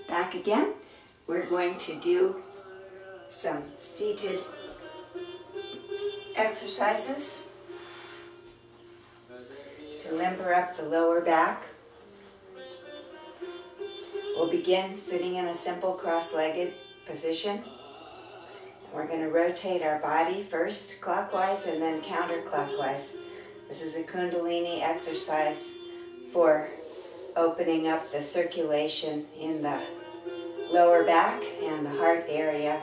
Back again. We're going to do some seated exercises to limber up the lower back. We'll begin sitting in a simple cross-legged position. We're going to rotate our body first clockwise and then counterclockwise. This is a Kundalini exercise for opening up the circulation in the lower back and the heart area.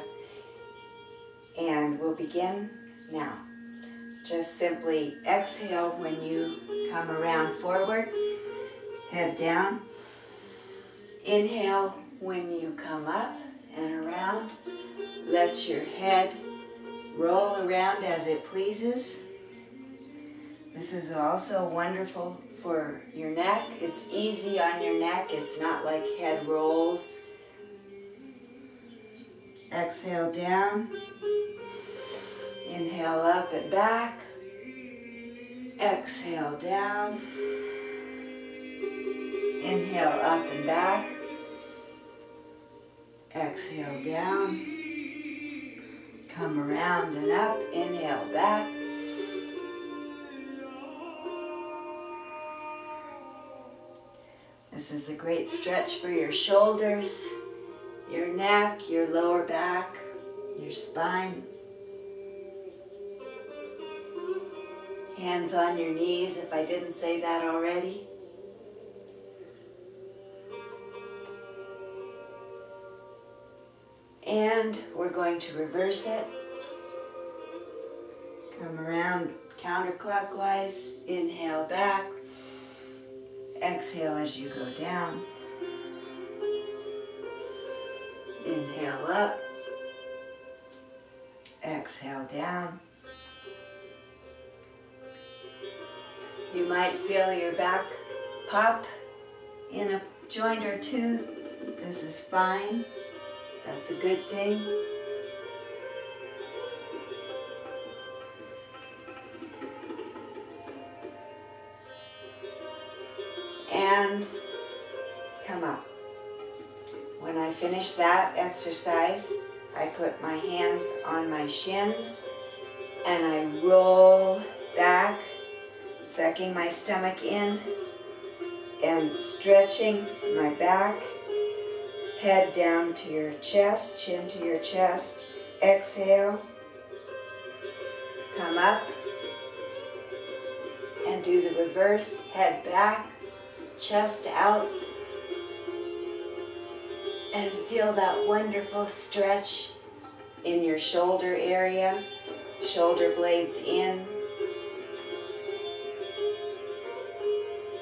And we'll begin now. Just simply exhale when you come around forward, head down. Inhale when you come up and around. Let your head roll around as it pleases. This is also wonderful for your neck. It's easy on your neck. It's not like head rolls. Exhale down. Inhale up and back. Exhale down. Inhale up and back. Exhale down. Come around and up. Inhale back. This is a great stretch for your shoulders, your neck, your lower back, your spine. Hands on your knees if I didn't say that already. And we're going to reverse it. Come around counterclockwise, inhale back. Exhale as you go down. Inhale up. Exhale down. You might feel your back pop in a joint or two. This is fine. That's a good thing. And come up. When I finish that exercise, I put my hands on my shins and I roll back, sucking my stomach in and stretching my back. Head down to your chest, chin to your chest. Exhale. Come up and do the reverse. Head back. Chest out, and feel that wonderful stretch in your shoulder area, shoulder blades in.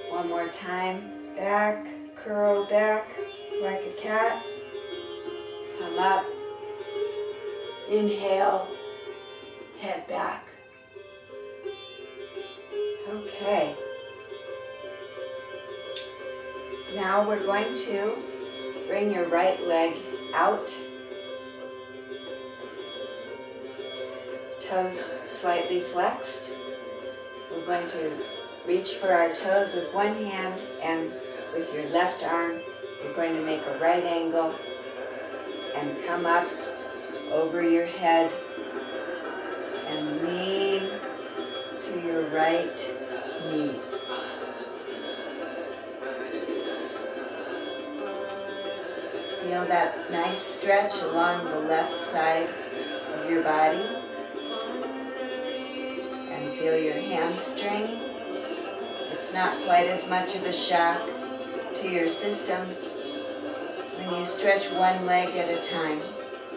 One more time, back, curl back like a cat, come up, inhale, head back. Okay. Now we're going to bring your right leg out. Toes slightly flexed. We're going to reach for our toes with one hand, and with your left arm, you're going to make a right angle and come up over your head and lean to your right knee. Feel that nice stretch along the left side of your body. And feel your hamstring. It's not quite as much of a shock to your system when you stretch one leg at a time.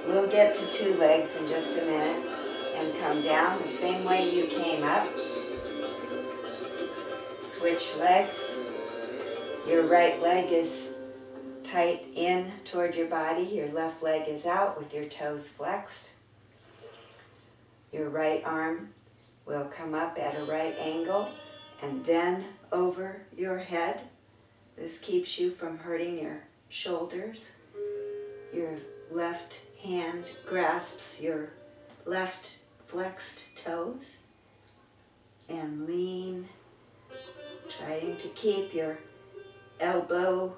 We'll get to two legs in just a minute and come down the same way you came up. Switch legs. Your right leg is tight in toward your body. Your left leg is out with your toes flexed. Your right arm will come up at a right angle and then over your head. This keeps you from hurting your shoulders. Your left hand grasps your left flexed toes and lean, trying to keep your elbow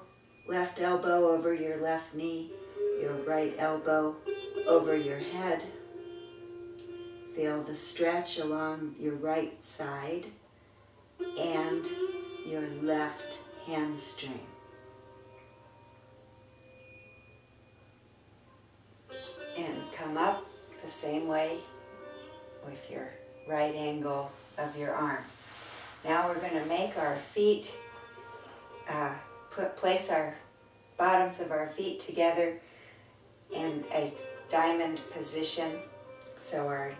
left elbow over your left knee, your right elbow over your head. Feel the stretch along your right side and your left hamstring. And come up the same way with your right angle of your arm. Now we're going to make our feet, place our bottoms of our feet together in a diamond position. So our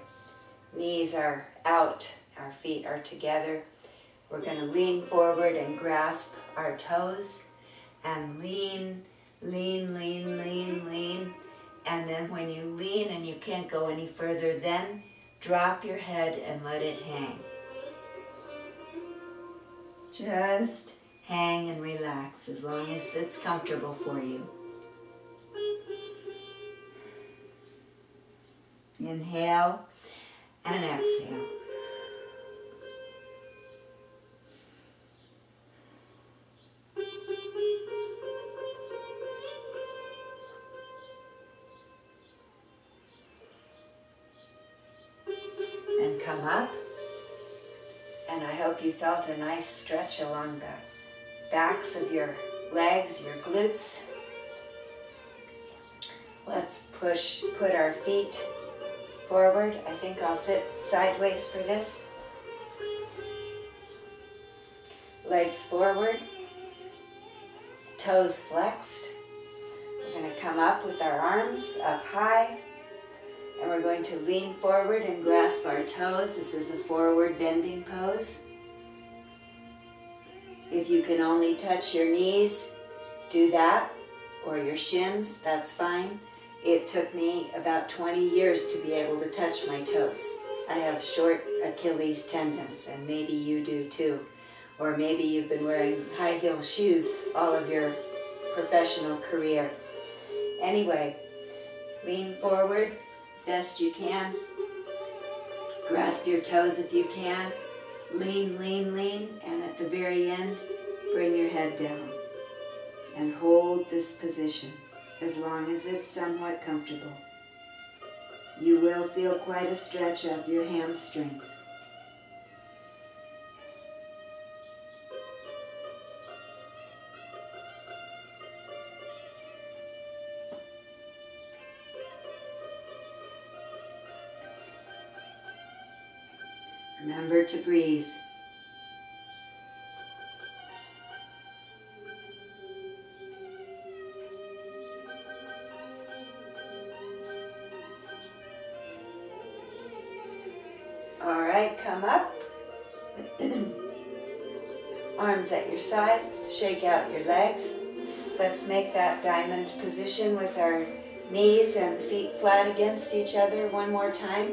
knees are out, our feet are together. We're going to lean forward and grasp our toes and lean, lean, lean, lean, lean. And then when you lean and you can't go any further, then drop your head and let it hang. Just hang and relax as long as it's comfortable for you. Inhale and exhale. And come up. And I hope you felt a nice stretch along the backs of your legs, your glutes. Let's put our feet forward. I think I'll sit sideways for this. Legs forward, toes flexed. We're going to come up with our arms up high, and we're going to lean forward and grasp our toes. This is a forward bending pose. If you can only touch your knees, do that, or your shins, that's fine. It took me about 20 years to be able to touch my toes. I have short Achilles tendons, and maybe you do too. Or maybe you've been wearing high heel shoes all of your professional career. Anyway, lean forward best you can. Grasp your toes if you can. Lean, lean, lean, and at the very end, bring your head down. And hold this position as long as it's somewhat comfortable. You will feel quite a stretch of your hamstrings. Remember to breathe. All right, come up. Arms at your side, shake out your legs. Let's make that diamond position with our knees and feet flat against each other one more time.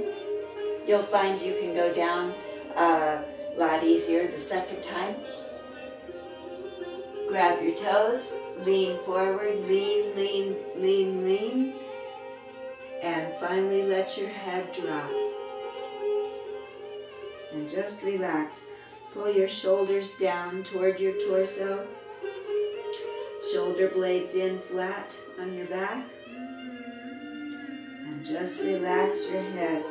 You'll find you can go down a lot easier the second time. Grab your toes, lean forward, lean, lean, lean, lean, and finally let your head drop. And just relax. Pull your shoulders down toward your torso. Shoulder blades in flat on your back. And just relax your head.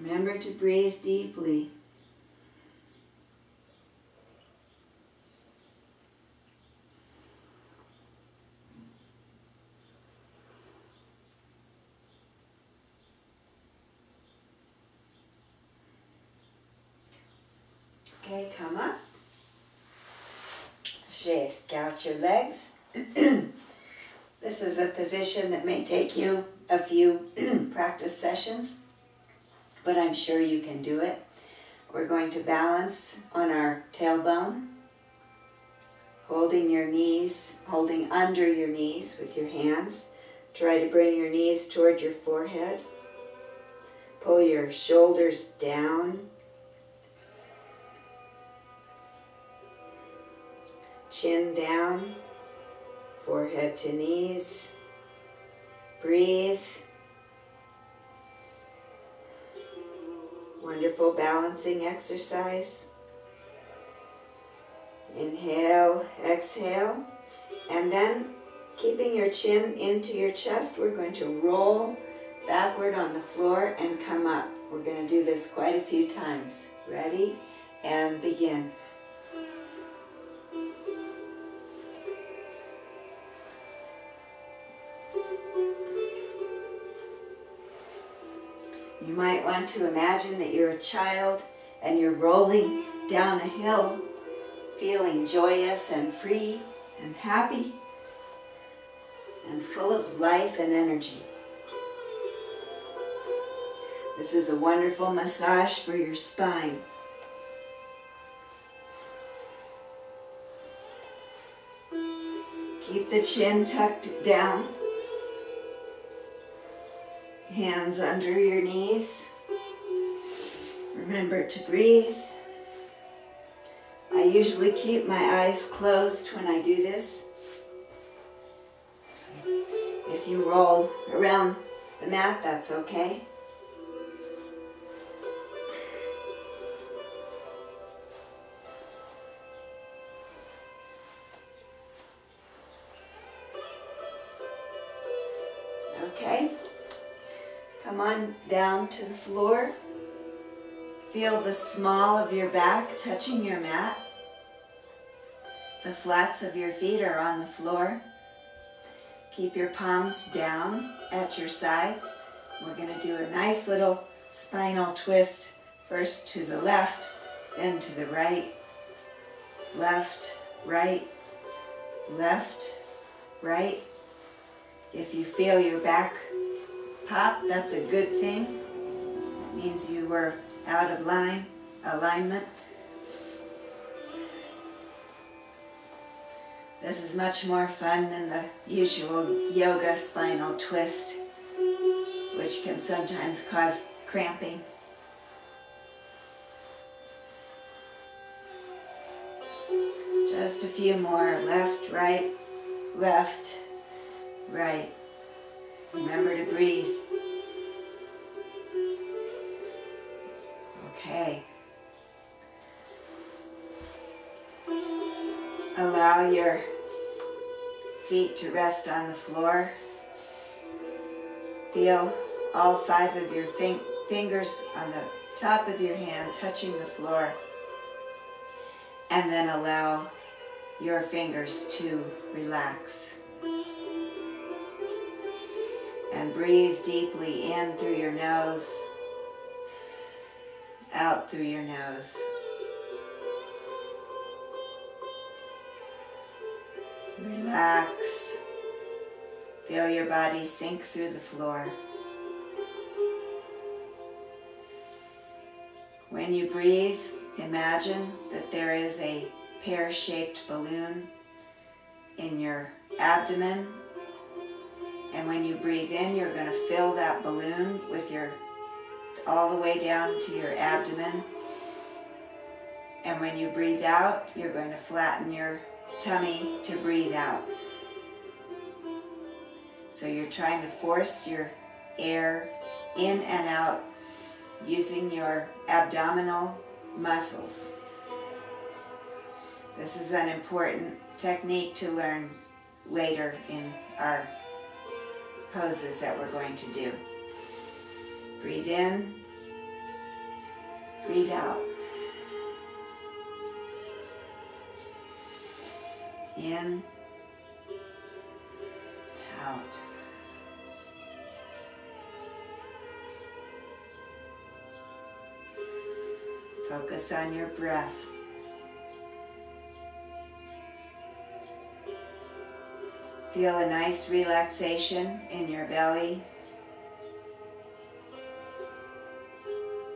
Remember to breathe deeply. Okay, come up. Shake out your legs. This is a position that may take you a few practice sessions, but I'm sure you can do it. We're going to balance on our tailbone, holding your knees, holding under your knees with your hands. Try to bring your knees toward your forehead. Pull your shoulders down. Chin down, forehead to knees. Breathe. Wonderful. wonderful balancing exercise. Inhale, exhale, and then keeping your chin into your chest, we're going to roll backward on the floor and come up. We're going to do this quite a few times. Ready? And begin. You might want to imagine that you're a child and you're rolling down a hill, feeling joyous and free and happy and full of life and energy. This is a wonderful massage for your spine. Keep the chin tucked down. Hands under your knees. Remember to breathe. I usually keep my eyes closed when I do this. If you roll around the mat, that's okay. Okay. Come on down to the floor. Feel the small of your back touching your mat. The flats of your feet are on the floor. Keep your palms down at your sides. We're going to do a nice little spinal twist. First to the left, then to the right. Left, right, left, right. If you feel your back pop, that's a good thing. That means you were out of alignment. This is much more fun than the usual yoga spinal twist, which can sometimes cause cramping. Just a few more. Left, right, left, right. Remember to breathe. Okay. Allow your feet to rest on the floor. Feel all 5 of your fingers on the top of your hand touching the floor. And then allow your fingers to relax. And breathe deeply in through your nose, out through your nose. Relax. Feel your body sink through the floor. When you breathe, imagine that there is a pear-shaped balloon in your abdomen. And when you breathe in, you're going to fill that balloon with all the way down to your abdomen. And when you breathe out, you're going to flatten your tummy to breathe out. So you're trying to force your air in and out using your abdominal muscles. This is an important technique to learn later in our poses that we're going to do. Breathe in, breathe out. In, out. Focus on your breath. Feel a nice relaxation in your belly.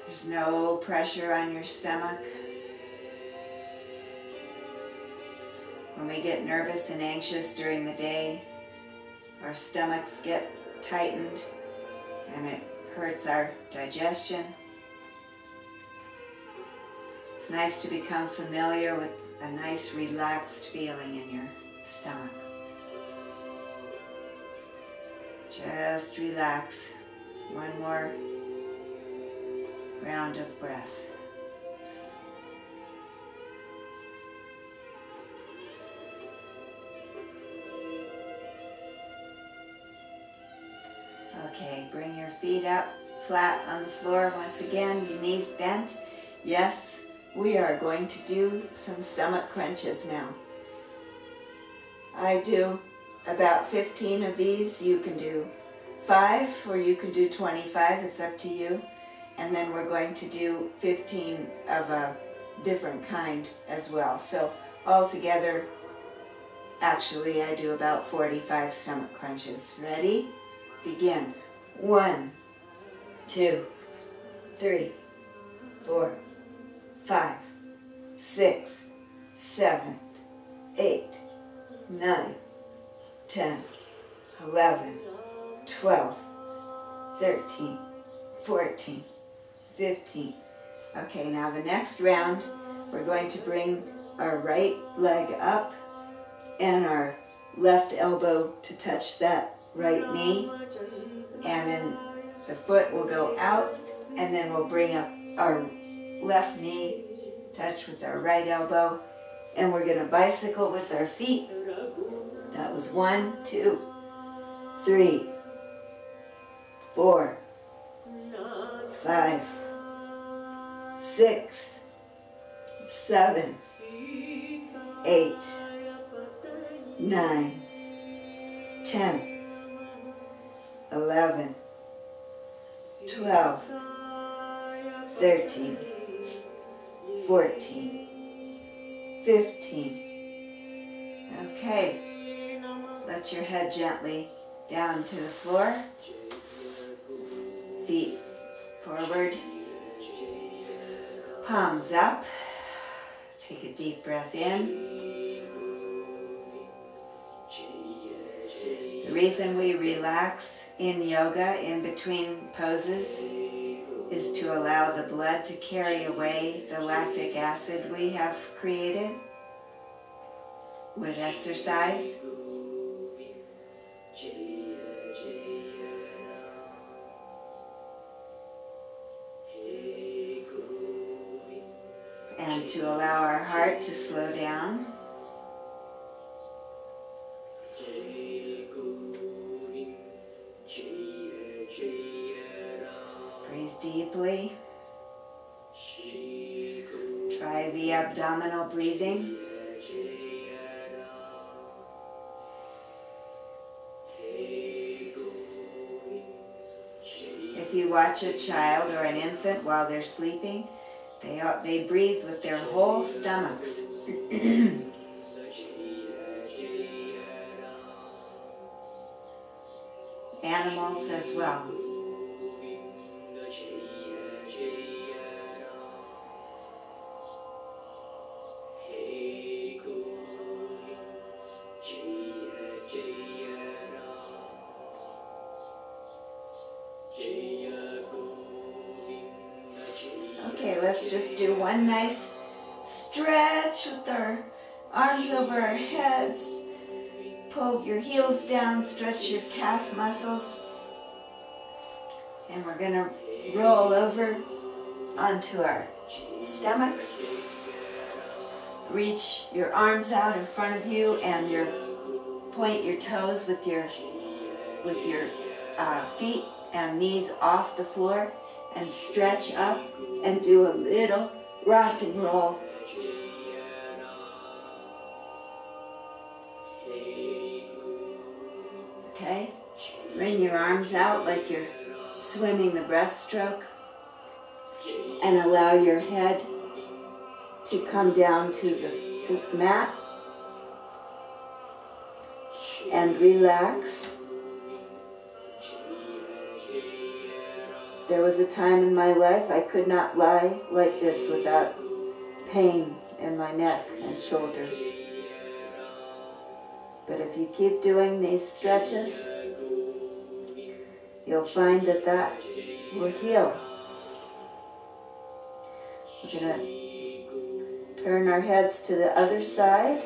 There's no pressure on your stomach. When we get nervous and anxious during the day, our stomachs get tightened and it hurts our digestion. It's nice to become familiar with a nice relaxed feeling in your stomach. Just relax. One more. round of breath. Okay, bring your feet up flat on the floor once again, your knees bent. Yes, we are going to do some stomach crunches now. I do about 15 of these. You can do 5 or you can do 25, it's up to you. And then we're going to do 15 of a different kind as well. So altogether, actually I do about 45 stomach crunches. Ready? Begin. 1, 2, 3, 4, 5, 6, 7, 8, 9, 10, 11, 12, 13, 14, 15. Okay, now the next round, we're going to bring our right leg up and our left elbow to touch that right knee, and then the foot will go out, and then we'll bring up our left knee, touch with our right elbow, and we're going to bicycle with our feet. That was 1, 2, 3, 4, 5, 6, 7, 8, 9, 10, 11, 12, 13, 14, 15. Okay, let your head gently down to the floor, feet forward, palms up. Take a deep breath in. The reason we relax in yoga in between poses is to allow the blood to carry away the lactic acid we have created with exercise. And to allow our heart to slow down. Breathe deeply. Try the abdominal breathing. If you watch a child or an infant while they're sleeping, they breathe with their whole stomachs. Animals as well. Okay, let's just do one nice stretch with our arms over our heads. Pull your heels down, stretch your calf muscles. And we're going to roll over onto our stomachs. Reach your arms out in front of you and point your toes with your feet and knees off the floor, and stretch up and do a little rock and roll. Okay? Bring your arms out like you're swimming the breaststroke, and allow your head to come down to the mat and relax. There was a time in my life I could not lie like this without pain in my neck and shoulders. But if you keep doing these stretches, you'll find that will heal. We're going to turn our heads to the other side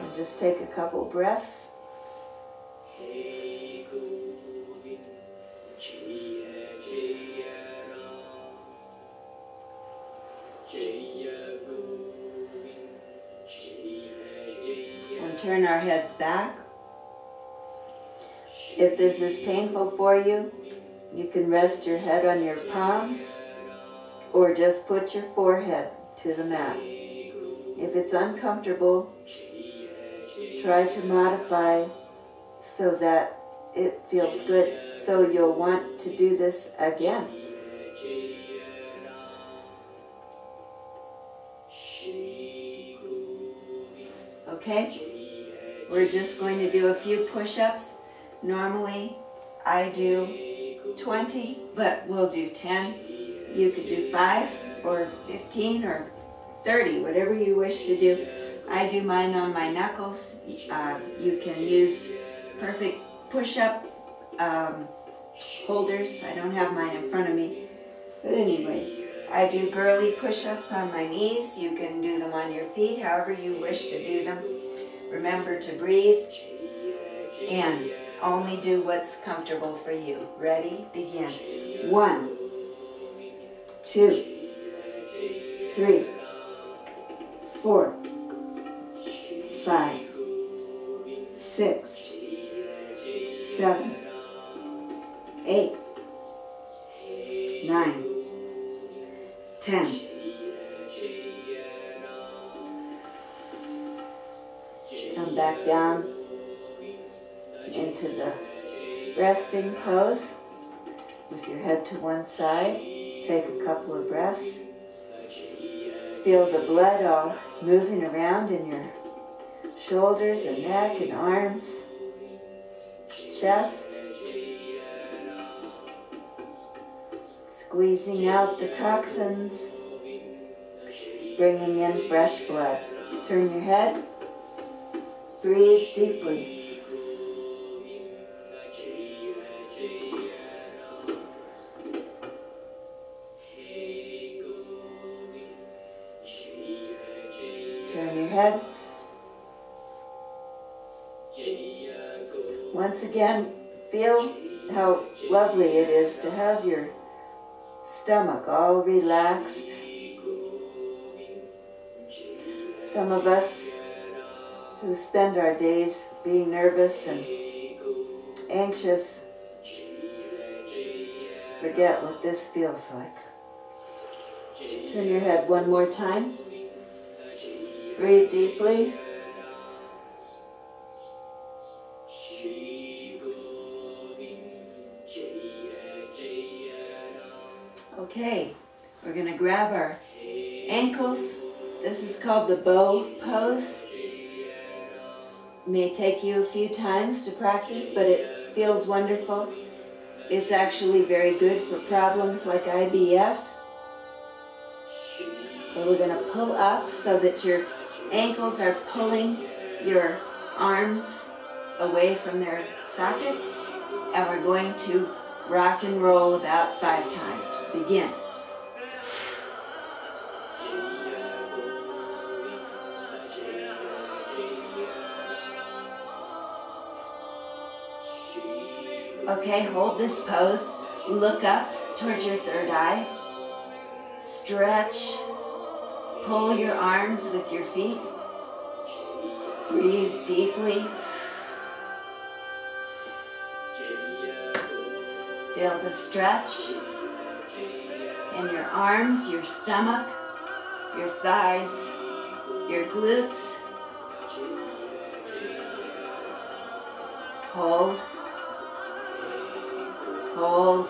and just take a couple breaths. turn our heads back. If this is painful for you, you can rest your head on your palms or just put your forehead to the mat. If it's uncomfortable, try to modify so that it feels good, so you'll want to do this again. Okay, we're just going to do a few push-ups. Normally I do 20, but we'll do 10. You could do 5 or 15 or 30, whatever you wish to do. I do mine on my knuckles. You can use perfect push-up holders. I don't have mine in front of me. But anyway, I do girly push-ups on my knees. You can do them on your feet, however you wish to do them. Remember to breathe and only do what's comfortable for you. Ready? Begin. 1, 2, 3, 4, 5, 6, 7, 8, 9, 10. Come back down into the resting pose with your head to one side. Take a couple of breaths. Feel the blood all moving around in your shoulders and neck and arms, chest. Squeezing out the toxins, bringing in fresh blood. Turn your head. Breathe deeply. Turn your head. Once again, feel how lovely it is to have your stomach all relaxed. Some of us who spend our days being nervous and anxious forget what this feels like. Turn your head one more time. Breathe deeply. Okay, we're going to grab our ankles. This is called the bow pose. It may take you a few times to practice, but it feels wonderful. It's actually very good for problems like IBS. So we're going to pull up so that your ankles are pulling your arms away from their sockets, and we're going to rock and roll about 5 times. Begin. Okay, hold this pose. Look up towards your third eye. Stretch. Pull your arms with your feet. Breathe deeply. Feel the stretch in your arms, your stomach, your thighs, your glutes. Hold. Hold.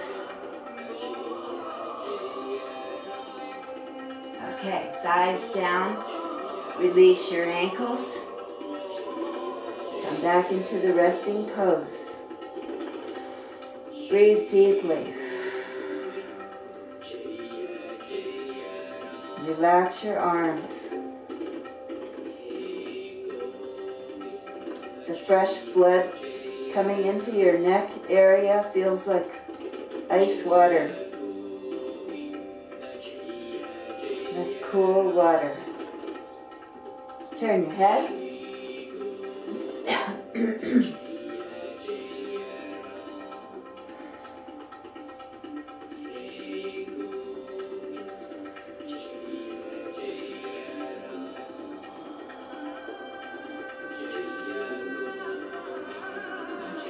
Okay, thighs down. Release your ankles. Come back into the resting pose. Breathe deeply. Relax your arms. The fresh blood coming into your neck area feels like ice water. Like cool water. Turn your head.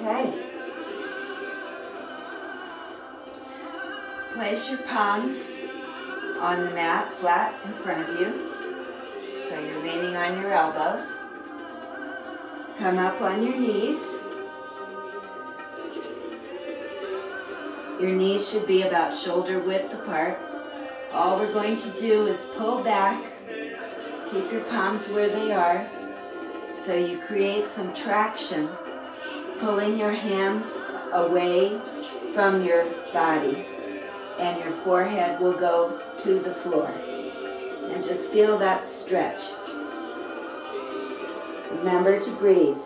Okay. Place your palms on the mat flat in front of you. So you're leaning on your elbows. Come up on your knees. Your knees should be about shoulder width apart. All we're going to do is pull back. Keep your palms where they are. So you create some traction, pulling your hands away from your body. And your forehead will go to the floor. And just feel that stretch. Remember to breathe.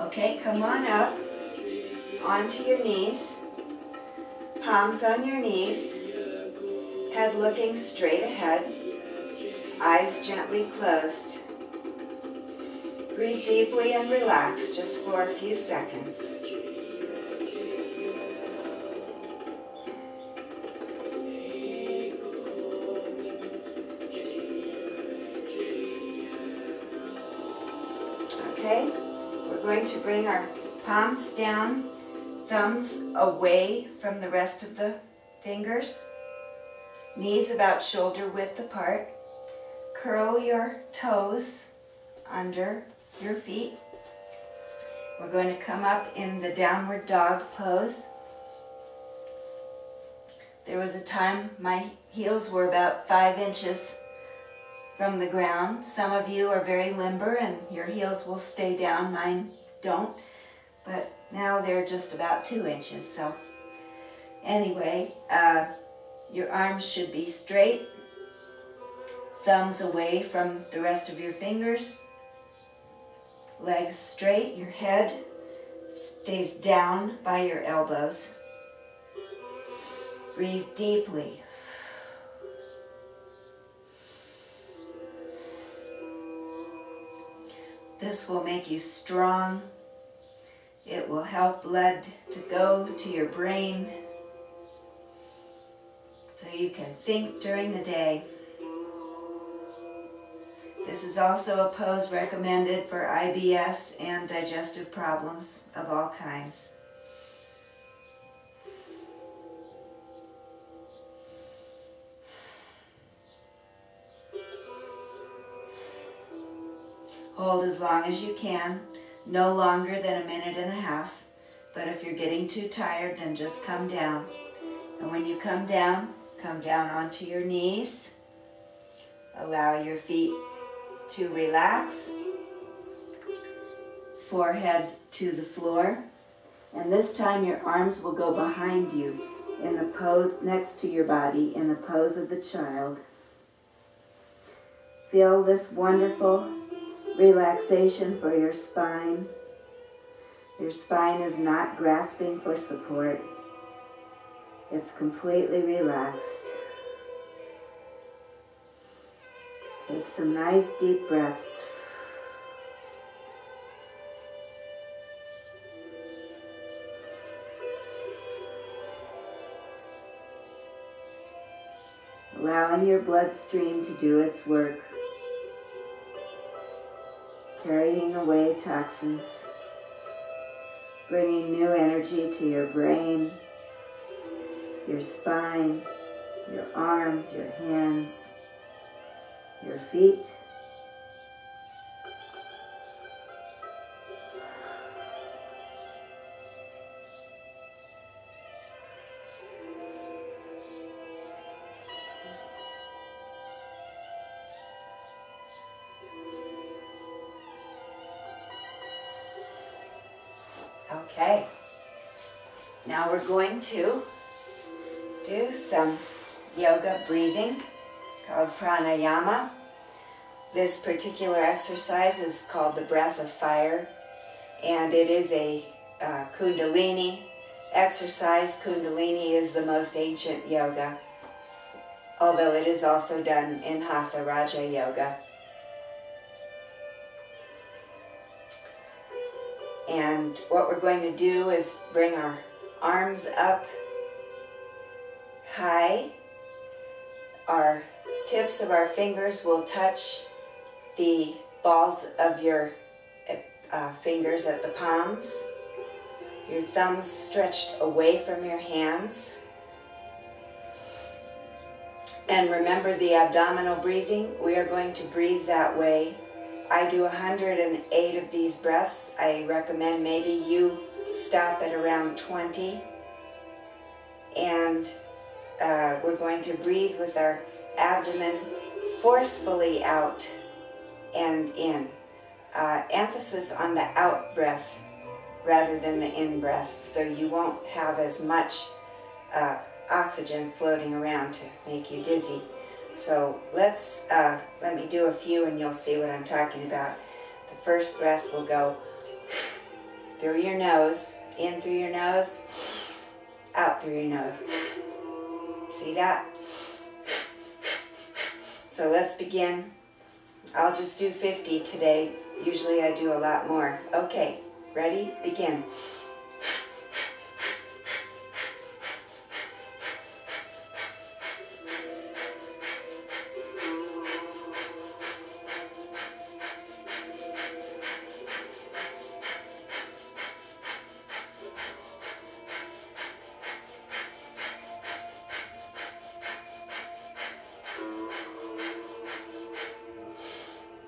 Okay, come on up onto your knees, palms on your knees, head looking straight ahead, eyes gently closed. Breathe deeply and relax just for a few seconds. Okay, we're going to bring our palms down, thumbs away from the rest of the fingers, knees about shoulder width apart. Curl your toes under your feet. We're going to come up in the downward dog pose. There was a time my heels were about 5 inches from the ground. Some of you are very limber and your heels will stay down. Mine don't. But now they're just about 2 inches. So anyway, your arms should be straight. Thumbs away from the rest of your fingers. Legs straight. Your head stays down by your elbows. Breathe deeply. This will make you strong. It will help blood to go to your brain so you can think during the day. This is also a pose recommended for IBS and digestive problems of all kinds. Hold as long as you can, no longer than 1.5 minutes. But if you're getting too tired, then just come down. And when you come down onto your knees. Allow your feet to relax. Forehead to the floor. And this time your arms will go behind you in the pose next to your body, in the pose of the child. Feel this wonderful relaxation for your spine. Your spine is not grasping for support. It's completely relaxed. Take some nice deep breaths. Allowing your bloodstream to do its work. Carrying away toxins. Bringing new energy to your brain, your spine, your arms, your hands, your feet. Okay, now we're going to do some yoga breathing called pranayama. This particular exercise is called the breath of fire, and it is a Kundalini exercise. Kundalini is the most ancient yoga, although it is also done in Hatha Raja yoga. And what we're going to do is bring our arms up high. Our tips of our fingers will touch the balls of your fingers at the palms. Your thumbs stretched away from your hands. And remember the abdominal breathing. We are going to breathe that way. I do 108 of these breaths. I recommend maybe you stop at around 20. And we're going to breathe with our abdomen forcefully out and in. Emphasis on the out breath rather than the in breath, so you won't have as much oxygen floating around to make you dizzy. So let me do a few and you'll see what I'm talking about. The first breath will go through your nose, in through your nose, out through your nose. See that? So let's begin. I'll just do 50 today. Usually I do a lot more. Okay, ready? Begin.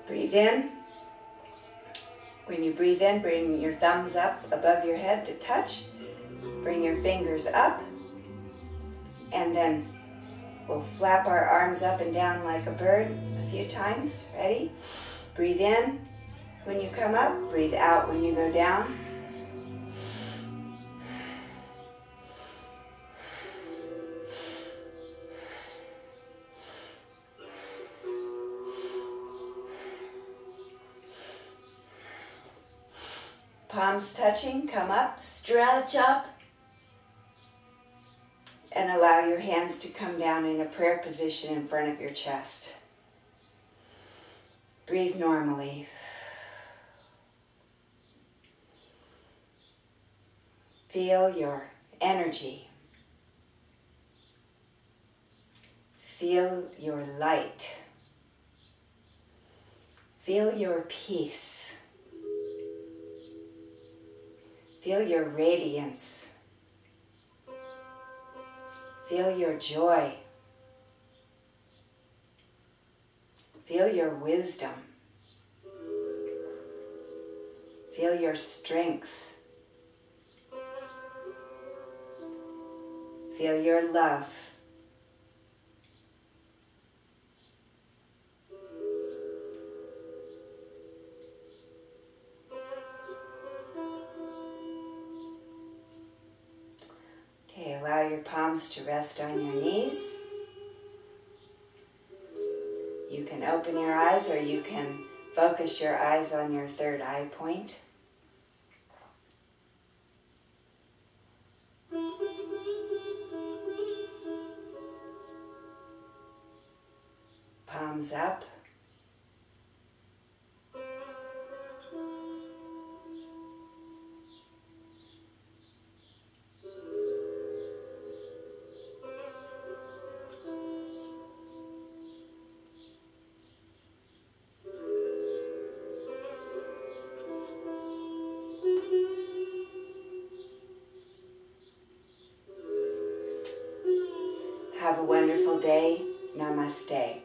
Breathe in. When you breathe in, bring your thumbs up above your head to touch. Bring your fingers up. And then we'll flap our arms up and down like a bird a few times. Ready? Breathe in when you come up. Breathe out when you go down. Palms touching, come up, stretch up, and allow your hands to come down in a prayer position in front of your chest. Breathe normally. Feel your energy. Feel your light. Feel your peace. Feel your radiance. Feel your joy. Feel your wisdom. Feel your strength. Feel your love. Allow your palms to rest on your knees. You can open your eyes or you can focus your eyes on your third eye point. Palms up. Have a wonderful day. Namaste.